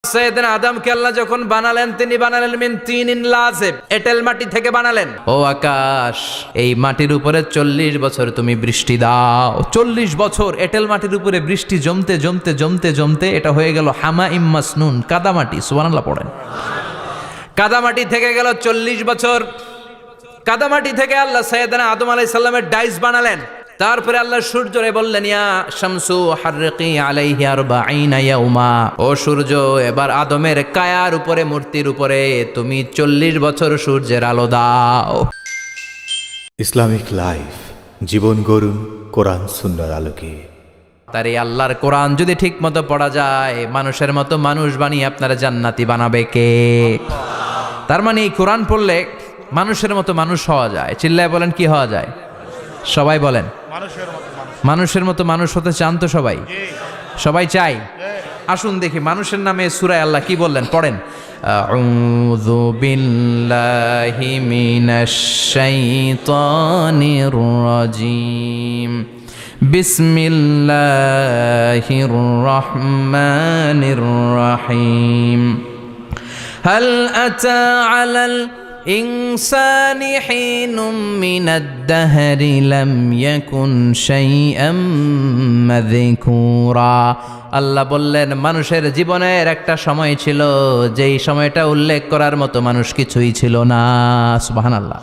সৈয়দনা আদমকে আল্লাহ যখন বানালেন তিনি বানালেন মিন তিনিন লাযিব, এঁটেল মাটি থেকে বানালেন। ও আকাশ, এই মাটির উপরে 40 বছর তুমি বৃষ্টি দাও। 40 বছর এঁটেল মাটির উপরে বৃষ্টি জমতে জমতে জমতে জমতে এটা হয়ে গেল হামাইম মাসনুন, কাদামাটি। সুবহানাল্লাহ পড়েন। কাদামাটি থেকে গেল 40 বছর। কাদামাটি থেকে আল্লাহ সৈয়দনা আদম আলাইহিস সালামের ডাইস বানালেন। তারপরে আল্লাহ সূর্যরে বললেন, ইয়া শামসু হাররিকি আলাইহি 40 ইয়াউমা, ও সূর্য এবার আদমের কায়ার উপরে, মূর্তির উপরে তুমি 40 বছর সূর্যের আলো দাও। ইসলামিক লাইফ, জীবন গড়ুন কোরআন সুন্নাহর আলোকে। তার এই আল্লাহর কোরআন যদি ঠিক মতো পড়া যায়, মানুষের মতো মানুষ বানিয়ে আপনারা জান্নাতি বানাবে কে? তার মানে এই কোরআন পড়লে মানুষের মতো মানুষ হওয়া যায়। চিল্লায় বলেন, কি হওয়া যায়? সবাই বলেন, মানুষের মতো মানুষ হতে চান তো সবাই? সবাই চাই। আসুন দেখি মানুষের নামে সূরায় আল্লাহ কি বললেন, পড়েন। আউযু বিল্লাহি মিনাশ শাইতানির রাজিম, বিসমিল্লাহির রহমানির রহিম। হাল আতা আলাল ইনসান হিনুম মিনাদ দাহরি লাম ইয়াকুন শাইআম মাযকুরা। আল্লাহ বললেন, মানুষের জীবনের একটা সময় ছিল যেই সময়টা উল্লেখ করার মতো মানুষ কিছুই ছিল না। সুবহানাল্লাহ।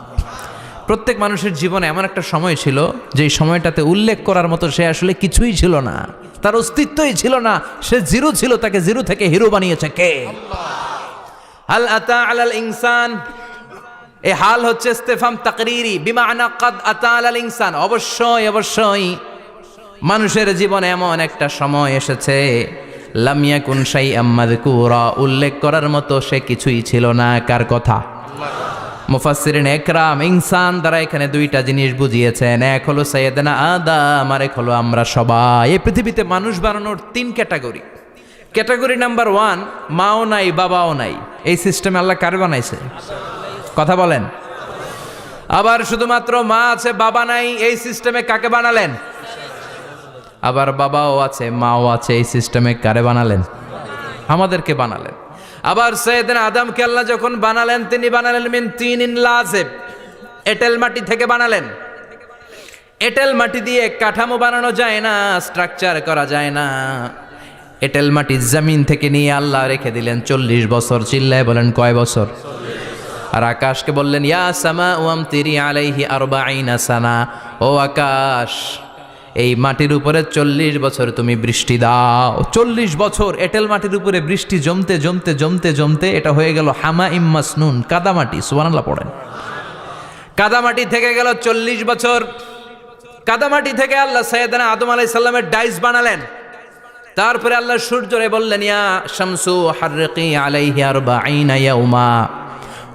প্রত্যেক মানুষের জীবনে এমন একটা সময় ছিল যেই সময়টাতে উল্লেখ করার মতো সে আসলে কিছুই ছিল না, তার অস্তিত্বই ছিল না, সে জিরো ছিল, তাকে জিরো থেকে হিরো বানিয়েছে কে? হাল আতা আলাল ইনসান, এই হাল হচ্ছে ইস্তেফাম তাকরিরি, বিমানা কাদ আতা আলাল ইনসান। অবশ্যই অবশ্যই মানুষের জীবনে এমন একটা সময় এসেছে, লাম ইয়াকুন শাইআম মাযকুরা, উল্লেখ করার মতো সে কিছুই ছিল না। কার কথা? মুফাসসিরিন একরাম ইনসান দ্বারা এখানে দুইটা জিনিস বুঝিয়েছেন। এক হলো সাইয়েদনা আদম, আর এক হলো আমরা সবাই। এই পৃথিবীতে মানুষ বানানোর 3 ক্যাটাগরি। ক্যাটাগরি নাম্বার 1, মাও নাই বাবাও নাই। এই সিস্টেমে আল্লাহ কার বানাইছে? কথা বলেন। আবার শুধুমাত্র মা আছে বাবা নাই, এই সিস্টেমে কাকে বানালেন? আবার বাবাও আছে মাও আছে, এই সিস্টেমে কারে বানালেন? আমাদেরকে বানালেন। আবার সৈয়দনা আদমকে আল্লাহ যখন বানালেন তিনি বানালেন মিন তিনিন লাযিব, এঁটেল মাটি থেকে বানালেন। এঁটেল মাটি দিয়ে কাঠামো বানানো যায় না, স্ট্রাকচার করা যায় না। এঁটেল মাটি জমিন থেকে নিয়ে আল্লাহ রেখে দিলেন 40 বছর। চিল্লায় বলেন, কয় বছর? আর আকাশকে বললেন, ইয়া সামা আমতিরি আলাইহি 40 সানা, ও আকাশ এই মাটির উপরে 40 বছর তুমি বৃষ্টি দাও। 40 বছর এঁটেল মাটির উপরে বৃষ্টি জমতে জমতে জমতে জমতে এটা হয়ে গেল হামাইম মাসনুন, কাদামাটি। সুবহানাল্লাহ পড়েন। কাদামাটি থেকে গেল 40 বছর। কাদামাটি থেকে আল্লাহ সৈয়দনা আদম আলাইহিস সালামের ডাইস বানালেন। তারপরে আল্লাহ সূর্যরে বললেন, ইয়া শামসু হাররিকি আলাইহি 40 ইয়াউমা,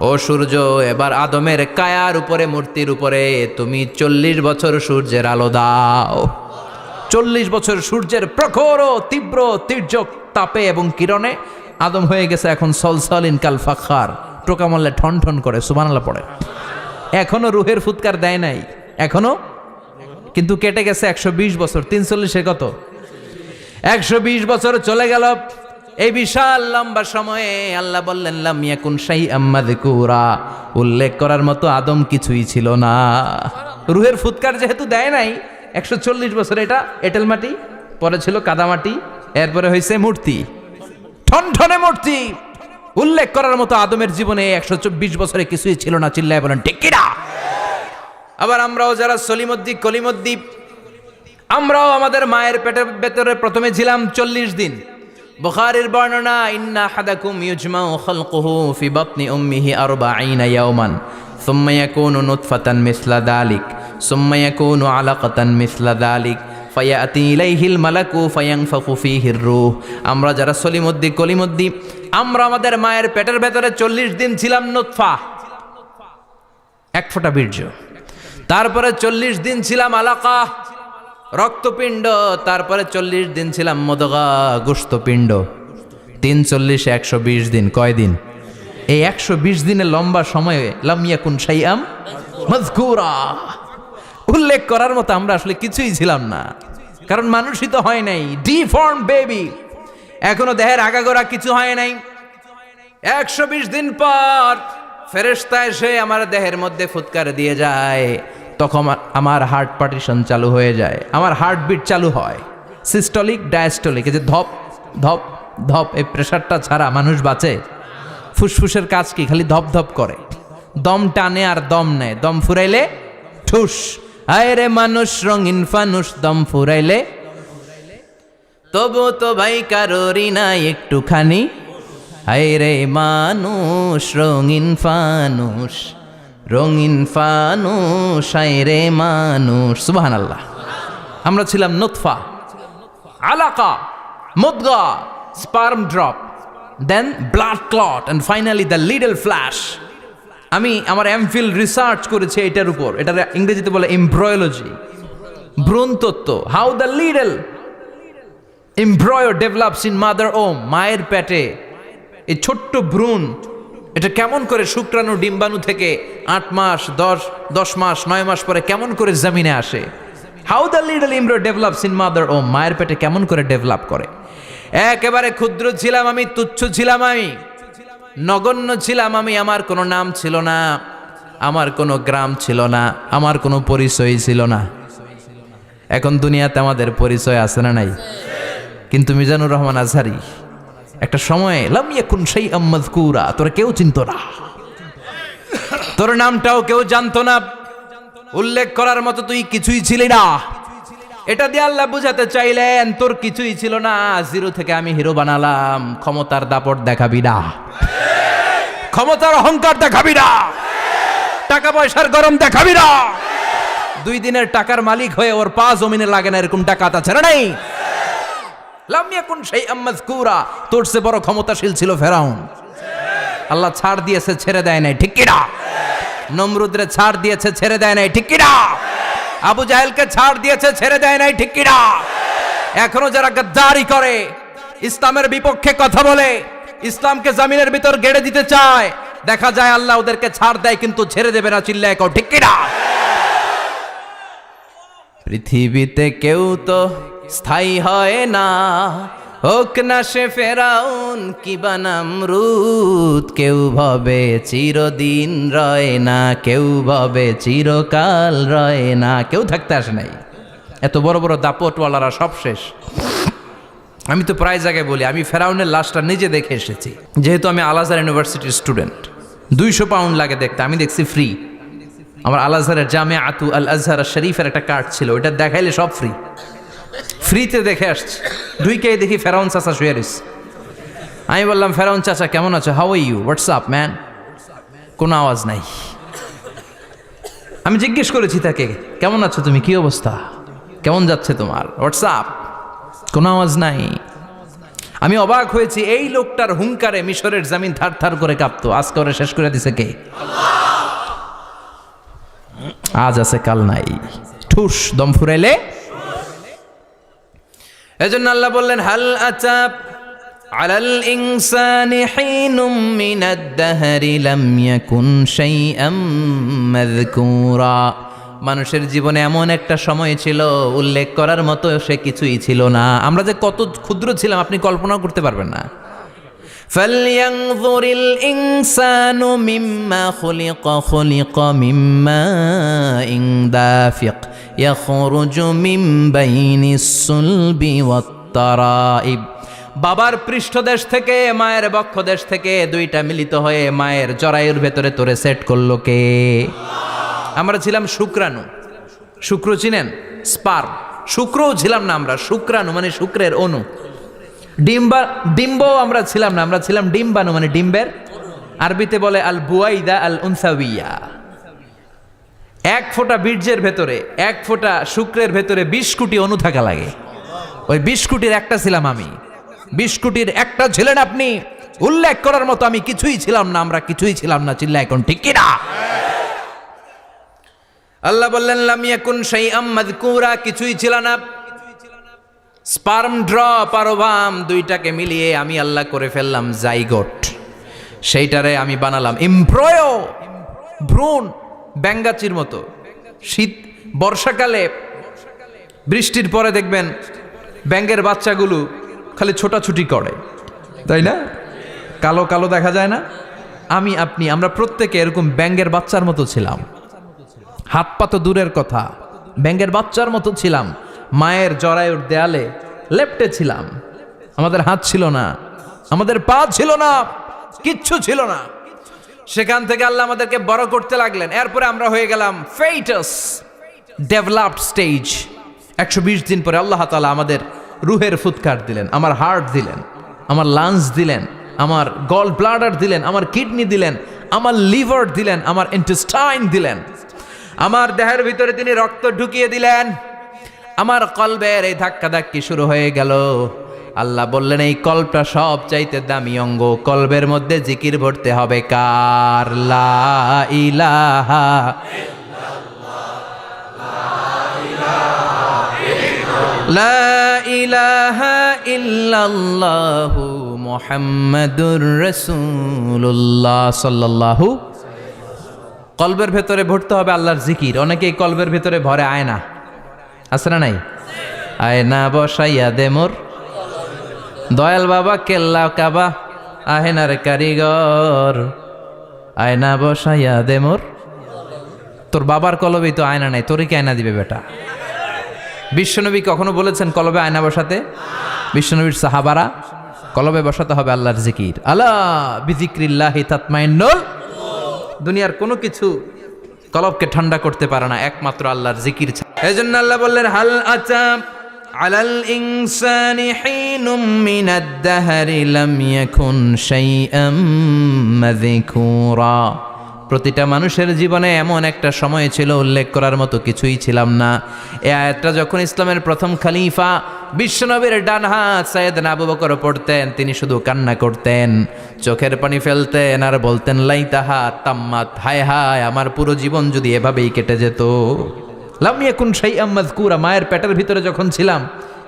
ও সূর্য এবার আদমের কায়ার উপরে, মূর্তির উপরে তুমি 40 বছর সূর্যের আলো দাও। 40 বছর সূর্যের প্রখর ও তীব্র তির্যক তাপে এবং কিরণে আদম হয়ে গেছে এখন সলসলিন কাল ফাখার, টোকা মারলে ঠন ঠন করে। সুবহানাল্লাহ পড়ে। এখনো রুহের ফুৎকার দেয় নাই এখনো, কিন্তু কেটে গেছে 120 বছর। 340 কত? 120 বছর চলে গেল। এই বিশাল লম্বা সময়ে আল্লাহ বললেন, লাম ইয়াকুন শাইআম মাযকুরা, উল্লেখ করার মতো আদম কিছুই ছিল না। রুহের ফুৎকার যেহেতু দেয় নাই 140 বছর, এটা এঁটেল মাটি, পরে ছিল কাদামাটি, এরপরে হয়েছে মূর্তি, ঠনঠনে মূর্তি। উল্লেখ করার মতো আদমের জীবনে 124 বছরে কিছুই ছিল না। চিল্লায় বলেন, ঠিক কিনা? আবার আমরাও যারা সলিমদ্দি কলিমদ্দি, আমরাও আমাদের মায়ের পেটের ভেতরে প্রথমে ছিলাম 40 দিন। বুখারীর বর্ণনা, ইন্না হাদাকুম ইউজমাউ খালকুহু ফি বাতনি উম্মিহি 40 ইয়াওমান সুম্মা ইয়াকুনু নুতফাতান মিসলা যালিক সুম্মা ইয়াকুনু আলাকাতান মিসলা যালিক ফায়াতি ইলাইহিল মালাকু ফায়ানফাখু ফীহির রূহ। আমরা যারা সলিমদ্দি কলিমদ্দি, আমরা আমাদের মায়ের পেটের ভেতরে 40 দিন ছিলাম নুতফা, এক ফোঁটা বীর্য। তারপরে 40 দিন ছিলাম আলাকা, রক্তপিণ্ড। তারপরে 40 দিন ছিলাম মুদগা, গোশতপিণ্ড। 340 120 দিন। কয় দিন? এই 120 দিনের লম্বা সময়ে লাম ইয়াকুন শাইআম মাযকুরা, উল্লেখ করার মতো আমরা আসলে কিছুই ছিলাম না, কারণ মানুষই তো হয় নাই, ডিফর্ম বেবি। এখনো দেহের আগাগোড়া কিছু হয় নাই। 120 দিন পর ফেরেশতা এসে আমার দেহের মধ্যে ফুৎকার দিয়ে যায়, তখন আমার হার্ট পার্টিশন চালু হয়ে যায়, আমার হার্টবিট চালু হয়, সিস্টোলিক ডায়াস্টোলিক, এই যে ধপ ধপ ধপ, এই প্রেশারটা ছাড়া মানুষ বাঁচে? ফুসফুসের কাজ কি? খালি ধপ ধপ করে, দম টানে আর দম নেয়, দম ফুরাইলে ঠুস। হায় রে মানুষ রঙিন ফানুষ, দম ফুরাইলে তবু তো ভাই কারোরই নাই একটুখানি। হায় রে মানুষ রঙিন ফানুষ, রঙিন ফানুষ, হায় রে মানুষ। সুবহানাল্লাহ। আমরা ছিলাম নুতফা, আলাকা, মুদগা, sperm drop, then blood clot, and finally the little flesh. আমি আমার এমফিল রিসার্চ করেছি এটার উপর, এটার ইংরেজিতে বলে এমব্রয়োলজি, ভ্রূণ তত্ত্ব। How the little এমব্রয়ো develops in mother ওম, মায়ের পেটে এই ছোট্ট ভ্রূণ, এটা কেমন করে শুক্রাণু ডিম্বাণু থেকে 8 মাস 10 মাস 9 মাস পরে কেমন করে জমিনে আসে। How the little এমব্রয়ো develops in mother ওম, মায়ের পেটে কেমন করে ডেভেলপ করে। একেবারে ক্ষুদ্র ছিলাম আমি, তুচ্ছ ছিলাম আমি, নগণ্য ছিলাম আমি, আমার কোনো নাম ছিল না, আমার কোনো গ্রাম ছিল না, আমার কোনো পরিচয় ছিল না। এখন দুনিয়াতে আমাদের পরিচয় আছে না নাই? কিন্তু মিজানুর রহমান আজহারি একটা সময়ে লাম ইয়াকুন শাইআম মাযকুরা, তোরা কেউ চিনতো না, তোর নামটাও কেউ জানতো না, উল্লেখ করার মতো তুই কিছুই ছিলি না। এটা দিয়ে আল্লাহ বুঝাতে চাইলেন তোর কিছুই ছিল না, জিরো থেকে আমি হিরো বানালাম। ক্ষমতার দাপট দেখাবি না, ক্ষমতার অহংকার দেখাবি না, টাকা পয়সার গরম দেখাবি না। 2 দিনের টাকার মালিক হয়ে ওর পা জমিনে লাগে না, এরকম টাকা তা ছেড়ে নাই। লাম ইয়াকুন শাইআম মাযকুরা, তোর চেয়ে বড় ক্ষমতাশীল ছিল ফেরাউন। আল্লাহ ছাড় দিয়েছে, ছেড়ে দেয় নাই, ঠিক কি না? নমরুদরে ছাড় দিয়েছে, ছেড়ে দেয় নাই, ঠিক কি না? আবু জাহেলকে ছাড় দিয়েছে, ছেড়ে দেয় নাই, ঠিক কি না? এখনো যারা গাদ্দারি করে, ইসলামের বিপক্ষে কথা বলে, ইসলামকে জমিনের ভিতর গেড়ে দিতে চায়, দেখা যায় আল্লাহ ওদেরকে ছাড় দেয় কিন্তু ছেড়ে দেবে না। চিল্লায় কও ঠিক কি না? পৃথিবীতে কেউ তো স্থায়ী হয় না, হোক না সে ফেরাউন কিবা নমরুদ, কেউ ভাবে চিরদিন রয় না, কেউ ভাবে চিরকাল রয় না। কেউ থাকতে আসে নাই, এত বড় বড় দাপটওয়ালারা সব শেষ। আমি তো প্রায় জায়গায় বলি, আমি ফেরাউনের লাশটা নিজে দেখে এসেছি, যেহেতু আমি আল আজহার ইউনিভার্সিটির স্টুডেন্ট। 200 পাউন্ড লাগে দেখতে, আমি দেখছি ফ্রি। আমার আল আজহারের জামিআতু আল আজহার শরীফের একটা কার্ড ছিল, ওইটা দেখাইলে সব ফ্রি, ফ্রিতে দেখে আসছি। ঢুইকে দেখি ফেরাউন চাচা শুয়ে রয়েছে। আমি বললাম, ফেরাউন চাচা কেমন আছো? How are you, what's up man? কোনো আওয়াজ নাই। আমি জিজ্ঞেস করেছি তাকে, কেমন আছো তুমি, কি অবস্থা, কেমন যাচ্ছে তোমার, হোয়াটসঅ্যাপ? কোনো আওয়াজ নাই। আমি অবাক হয়েছি, এই লোকটার হুঙ্কারে মিশরের জমিন থার থার করে কাঁপতো, আজকে ওরা শেষ করে দিছে কে? আজ আছে কাল নাই, ঠুস, দম ফুরাইলে। এজন্য আল্লাহ বললেন, হাল আতাব আলাল ইনসানি হিনুম মিনাদ দাহরি লাম ইয়াকুন শাইআম মাযকুরা। মানুষের জীবনে এমন একটা সময় ছিল, উল্লেখ করার মতো সে কিছুই ছিল না। আমরা যে কত ক্ষুদ্র ছিলাম আপনি কল্পনাও করতে পারবেন না। ফালইয়ানযুরিল ইনসানু মিম্মা খুলিকা, খুলিকা মিম্মা ইন দাফিক ইয়াখরুজু মিন বাইনিস সুলবি ওয়াত তারাইব। বাবার পৃষ্ঠদেশ থেকে, মায়ের বক্ষদেশ থেকে দুইটা মিলিত হয়ে মায়ের জরায়ুর ভেতরে তোরে সেট করলো কে? আমরা ছিলাম শুক্রাণু। শুক্র চিনেন? স্পার্ম। শুক্রও ছিলাম না আমরা, শুক্রাণু মানে শুক্রের অণু। ডিম্বও আমরা ছিলাম না, আমরা ছিলাম ডিম্বাণু মানে ডিম্বের, আরবিতে বলে আল বুয়াইদা আল উনসাউইয়া। 1 ফোঁটা বীর্যের ভেতরে, 1 ফোঁটা শুক্রের ভেতরে 20 কোটি অণু থাকা লাগে। ওই 20 কোটির একটা ছিলাম আমি। 20 কোটির একটা ছিলেন আপনি। উল্লেখ করার মতো আমি কিছুই ছিলাম না, আমরা কিছুই ছিলাম না। চিল্লা এখন ঠিক কিনা? আল্লাহ বললেন, লাম ইয়াকুন শাইআম মাযকুরা, কিছুই ছিল না। স্পার্ম ড্রপ আর ওভাম দুইটাকে মিলিয়ে আমি আল্লাহ করে ফেললাম জাইগোট। সেইটারে আমি বানালাম এমব্রয়ো, ভ্রূণ, ব্যাঙ্গাচির মতো। শীত বর্ষাকালে বৃষ্টির পরে দেখবেন ব্যাঙের বাচ্চাগুলো খালি ছোটাছুটি করে, তাই না? কালো কালো দেখা যায় না? আমি আপনি আমরা প্রত্যেকে এরকম ব্যাঙের বাচ্চার মতো ছিলাম। হাত পা তো দূরের কথা, ব্যাঙের বাচ্চার মতো ছিলাম। মায়ের জরায়ুর দেয়ালে লেপ্টে ছিলাম। আমাদের হাত ছিল না, আমাদের পা ছিল না, কিচ্ছু ছিল না। সেখান থেকে আল্লাহ আমাদেরকে বড় করতে লাগলেন। এরপরে আমরা হয়ে গেলাম ফেটাস, ডেভেলপড স্টেজ। 120 দিন পরে আল্লাহ তাআলা আমাদের রুহের ফুৎকার দিলেন, আমার হার্ট দিলেন, আমার লাংস দিলেন, আমার গল ব্লাডার দিলেন, আমার কিডনি দিলেন, আমার লিভার দিলেন, আমার ইন্টেস্টাইন দিলেন, আমার দেহের ভিতরে তিনি রক্ত ঢুকিয়ে দিলেন। আমার কলবের এই ধাক্কাধাক্কি শুরু হয়ে গেল। আল্লাহ বললেন এই কলবটা সব চাইতে দামি অঙ্গ, কলবের মধ্যে জিকির ভরতে হবে কার? লা ইলাহা লা ইলাহা ইল্লাল্লাহু মুহাম্মাদুর রাসূলুল্লাহ সাল্লাল্লাহু। কলবের ভেতরে ভরতে হবে আল্লাহর জিকির। অনেকেই কলবের ভেতরে ভরে আয়না, আছে না নাই? আয়না বসাইয়া দে মোর দয়াল বাবা, কেল্লা কাবা আহেনার কারিগর, আয়না বসাইয়া দে মোর। তোর বাবার কলবেই তো আয়না নাই, তোরে কি আয়না দিবে বেটা? বিশ্বনবী কখনো বলেছেন কলবে আয়না বসাতে? বিশ্বনবীর সাহাবারা কলবে বসাতে হবে আল্লাহর জিকির। আলা বিযিক্রিল্লাহি তাতমাইন্নুল। দুনিয়ার কোনো কিছু কলবকে ঠান্ডা করতে পারে না, একমাত্র আল্লাহর জিকির ছাড়া। এজন্য আল্লাহ বললেন হাল আতা আলাল ইনসানি হিনুম মিনাদ দাহরি লাম ইয়াকুন শাইআম মাযকুরা। প্রতিটা মানুষের জীবনে এমন একটা সময় ছিল উল্লেখ করার মতো কিছুই ছিলাম না। এই আয়াতটা যখন ইসলামের প্রথম খলিফা বিশ্বনবীর ডান হাত সাইয়েদনা আবু বকর পড়তেন, তিনি শুধু কান্না করতেন, চোখের পানি ফেলতেন আর বলতেন লাইতাহা তাম্মাত, হায় হায় আমার পুরো জীবন যদি এভাবেই কেটে যেত। লাম ইয়াকুন শাইআম মাযকুরা, মায়ের পেটের ভিতরে যখন ছিলাম,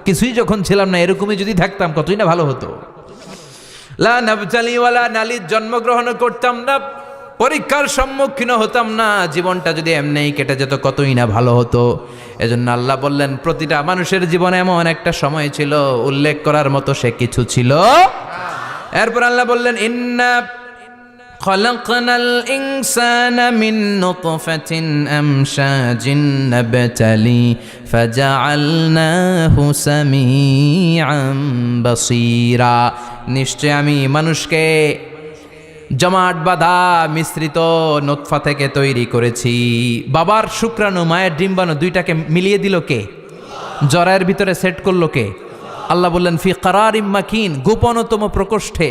কিছুই যখন ছিলাম না, এরকমই যদি থাকতাম কতই না ভালো হতো। লা নাবতালি ওয়ালা নালিদ, জন্মগ্রহণ করতাম না, পরীক্ষার সম্মুখীন হতাম না, জীবনটা যদি এমনিই কেটে যেত কতই না ভালো হতো। এজন্য আল্লাহ বললেন প্রতিটা মানুষের জীবনে এমন একটা সময় ছিল উল্লেখ করার মতো সে কিছু ছিল। এরপর আল্লাহ বললেন ইন্না খলাকনাল ইনসানা মিন নুতফাতিন আমশাজিন নাবতালি ফাজআলনাহু সামিআন বাসীরা। নিশ্চয় আমি মানুষকে জমাট বাঁধা মিশ্রিত নুতফা থেকে তৈরি করেছি। বাবার শুক্রাণু মায়ের ডিম্বাণু দুইটাকে মিলিয়ে দিল কে? জরায়ের ভিতরে সেট করলো কে? আল্লাহ বললেন ফি কারারিম মাকিন, গোপনতম প্রকোষ্ঠে,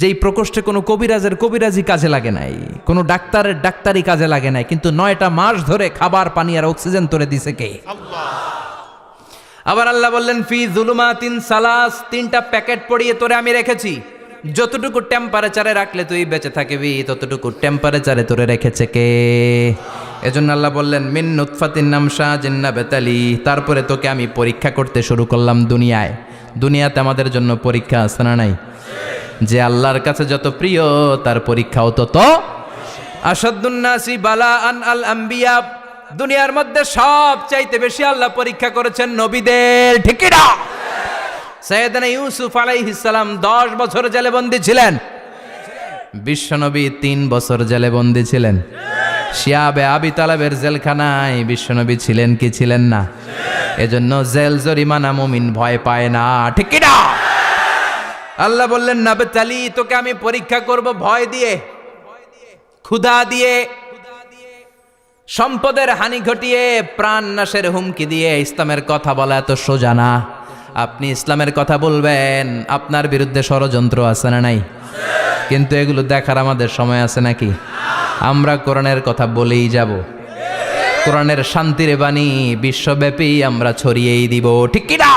যেই প্রকোষ্ঠে কোনো কবিরাজের কবিরাজি কাজে লাগে নাই, কোনো ডাক্তারের ডাক্তারি কাজে লাগে নাই, কিন্তু 9টা মাস ধরে খাবার পানি আর অক্সিজেন তোরে দিছে কে? আবার আল্লাহ বললেন ফি যুলুমাতিন সালাস, 3টা প্যাকেট পড়িয়ে তোরে আমি রেখেছি, যতটুকু টেম্পারেচারে রাখলে তুই বেঁচে থাকবি ততটুকু টেম্পারেচারে তোরে রেখেছে কে? এজন্য আল্লাহ বললেন মিন নুতফাতিন আমশাজিন নাবতালি, তারপরে তোকে আমি পরীক্ষা করতে শুরু করলাম দুনিয়ায়। দুনিয়াতে আমাদের জন্য পরীক্ষা আছে না নাই? যে আল্লাহর কাছে যত প্রিয় তার পরীক্ষাও তত। আসাদুন নাসি বালাআন আল আম্বিয়া, দুনিয়ার মধ্যে সব চাইতে বেশি আল্লাহ পরীক্ষা করেছেন নবীদের, ঠিক না? সাইয়েদনা ইউসুফ আলাইহিস সালাম 10 বছর জেলে বন্দী ছিলেন, বিশ্বনবী 3 বছর জেলে বন্দী ছিলেন। শিয়াবে আবি তালেবের জেলখানায় বিশ্বনবী ছিলেন কি ছিলেন না? এজন্য জেল জরিমানা মুমিন ভয় পায় না, ঠিক না? আল্লাহ বললেন নাবতালি, তোকে আমি পরীক্ষা করব ভয় দিয়ে, ক্ষুধা দিয়ে, সম্পদের হানি ঘটিয়ে, প্রাণ নাশের হুমকি দিয়ে। ইসলামের কথা বলা এত সোজা না। আপনি ইসলামের কথা বলবেন, আপনার বিরুদ্ধে ষড়যন্ত্র আছে না নাই? কিন্তু এগুলো দেখার আমাদের সময় আছে নাকি? আমরা কোরআনের কথা বলেই যাব, কোরআনের শান্তির বাণী বিশ্বব্যাপী আমরা ছড়িয়েই দিব, ঠিক কি না?